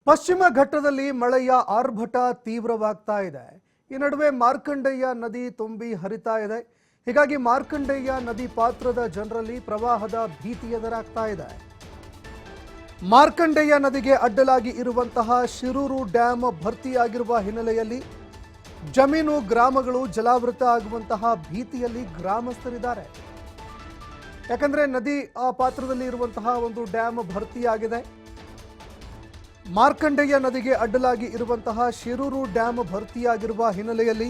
ಪಶ್ಚಿಮ ಘಟ್ಟದಲ್ಲಿ ಮಳೆಯ ಆರ್ಭಟ ತೀವ್ರವಾಗ್ತಾ ಇದೆ. ಈ ನಡುವೆ ಮಾರ್ಕಂಡೇಯ ನದಿ ತುಂಬಿ ಹರಿತಾ ಇದೆ. ಹೀಗಾಗಿ ಮಾರ್ಕಂಡೇಯ ನದಿ ಪಾತ್ರದ ಜನರಲ್ಲಿ ಪ್ರವಾಹದ ಭೀತಿ ಎದುರಾಗ್ತಾ ಇದೆ. ಮಾರ್ಕಂಡೇಯ ನದಿಗೆ ಅಡ್ಡಲಾಗಿ ಇರುವಂತಹ ಶಿರೂರು ಡ್ಯಾಮ್ ಭರ್ತಿಯಾಗಿರುವ ಹಿನ್ನೆಲೆಯಲ್ಲಿ ಜಮೀನು ಗ್ರಾಮಗಳು ಜಲಾವೃತ ಆಗುವಂತಹ ಭೀತಿಯಲ್ಲಿ ಗ್ರಾಮಸ್ಥರಿದ್ದಾರೆ. ಯಾಕಂದ್ರೆ ನದಿ ಪಾತ್ರದಲ್ಲಿ ಇರುವಂತಹ ಒಂದು ಡ್ಯಾಮ್ ಭರ್ತಿಯಾಗಿದೆ. ಮಾರ್ಕಂಡೇಯ ನದಿಗೆ ಅಡ್ಡಲಾಗಿ ಇರುವಂತಹ ಶಿರೂರು ಡ್ಯಾಮ್ ಭರ್ತಿಯಾಗಿರುವ ಹಿನ್ನೆಲೆಯಲ್ಲಿ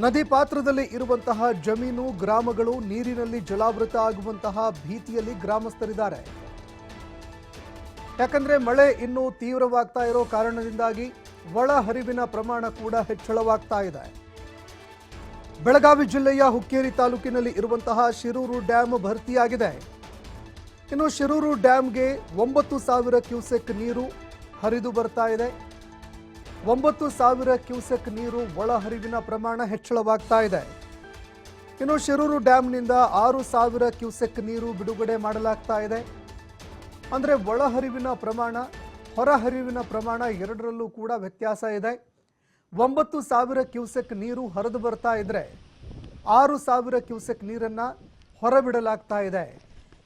ನದಿ ಪಾತ್ರದಲ್ಲಿ ಇರುವಂತಹ ಜಮೀನು ಗ್ರಾಮಗಳು ನೀರಿನಲ್ಲಿ ಜಲಾವೃತ ಆಗುವಂತಹ ಭೀತಿಯಲ್ಲಿ ಗ್ರಾಮಸ್ಥರಿದ್ದಾರೆ. ಯಾಕಂದ್ರೆ ಮಳೆ ಇನ್ನೂ ತೀವ್ರವಾಗ್ತಾ ಇರೋ ಕಾರಣದಿಂದಾಗಿ ಒಳ ಹರಿವಿನ ಪ್ರಮಾಣ ಕೂಡ ಹೆಚ್ಚಳವಾಗ್ತಾ ಇದೆ. ಬೆಳಗಾವಿ ಜಿಲ್ಲೆಯ ಹುಕ್ಕೇರಿ ತಾಲೂಕಿನಲ್ಲಿ ಇರುವಂತಹ ಶಿರೂರು ಡ್ಯಾಮ್ ಭರ್ತಿಯಾಗಿದೆ. ಇನ್ನು ಶಿರೂರು ಡ್ಯಾಮ್ಗೆ 9,000 ಕ್ಯೂಸೆಕ್ ನೀರು ಹರಿದು ಬರ್ತಾ ಇದೆ. 9,000 ಕ್ಯೂಸೆಕ್ ನೀರು ಒಳಹರಿವಿನ ಪ್ರಮಾಣ ಹೆಚ್ಚಳವಾಗ್ತಾ ಇದೆ. ಇನ್ನು ಶಿರೂರು ಡ್ಯಾಮ್ನಿಂದ 6,000 ಕ್ಯೂಸೆಕ್ ನೀರು ಬಿಡುಗಡೆ ಮಾಡಲಾಗ್ತಾ ಇದೆ. ಅಂದರೆ ಒಳಹರಿವಿನ ಪ್ರಮಾಣ ಹೊರಹರಿವಿನ ಪ್ರಮಾಣ ಎರಡರಲ್ಲೂ ಕೂಡ ವ್ಯತ್ಯಾಸ ಇದೆ. 9,000 ಕ್ಯೂಸೆಕ್ ನೀರು ಹರಿದು ಬರ್ತಾ ಇದ್ರೆ 6,000 ಕ್ಯೂಸೆಕ್ ನೀರನ್ನು ಹೊರಬಿಡಲಾಗ್ತಾ ಇದೆ.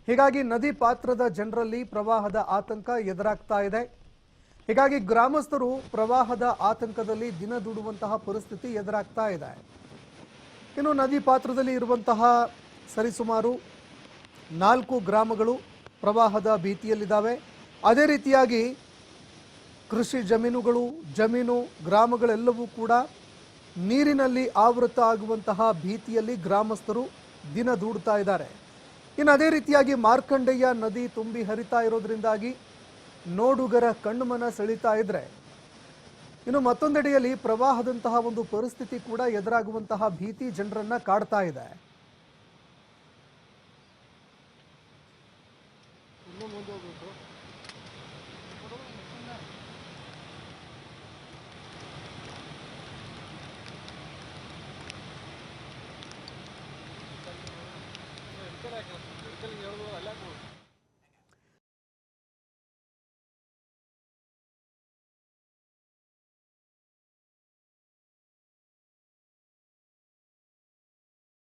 ಹೀಗಾಗಿ ನದಿ ಪಾತ್ರದ ಜನರಲ್ಲಿ ಪ್ರವಾಹದ ಆತಂಕ ಎದುರಾಗ್ತಾ ಇದೆ. ಹೀಗಾಗಿ ಗ್ರಾಮಸ್ಥರು ಪ್ರವಾಹದ ಆತಂಕದಲ್ಲಿ ದಿನ ದೂಡುವಂತಹ ಪರಿಸ್ಥಿತಿ ಎದುರಾಗ್ತಾ ಇದೆ. ಇನ್ನು ನದಿ ಪಾತ್ರದಲ್ಲಿ ಇರುವಂತಹ ಸರಿಸುಮಾರು 4 ಗ್ರಾಮಗಳು ಪ್ರವಾಹದ ಭೀತಿಯಲ್ಲಿದ್ದಾವೆ. ಅದೇ ರೀತಿಯಾಗಿ ಕೃಷಿ ಜಮೀನು ಗ್ರಾಮಗಳೆಲ್ಲವೂ ಕೂಡ ನೀರಿನಲ್ಲಿ ಆವೃತ ಆಗುವಂತಹ ಭೀತಿಯಲ್ಲಿ ಗ್ರಾಮಸ್ಥರು ದಿನ ದೂಡ್ತಾ ಇದ್ದಾರೆ. ಇನ್ನು ಅದೇ ರೀತಿಯಾಗಿ ಮಾರ್ಕಂಡೇಯ ನದಿ ತುಂಬಿ ಹರಿತಾ ಇರೋದ್ರಿಂದಾಗಿ ನೋಡುಗರ ಕಣ್ಣುಮನ ಸೆಳೀತಾ ಇದ್ರೆ, ಇನ್ನು ಮತ್ತೊಂದೆಡೆಯಲ್ಲಿ ಪ್ರವಾಹದಂತಹ ಒಂದು ಪರಿಸ್ಥಿತಿ ಕೂಡ ಎದುರಾಗುವಂತಹ ಭೀತಿ ಜನರನ್ನ ಕಾಡ್ತಾ ಇದೆ.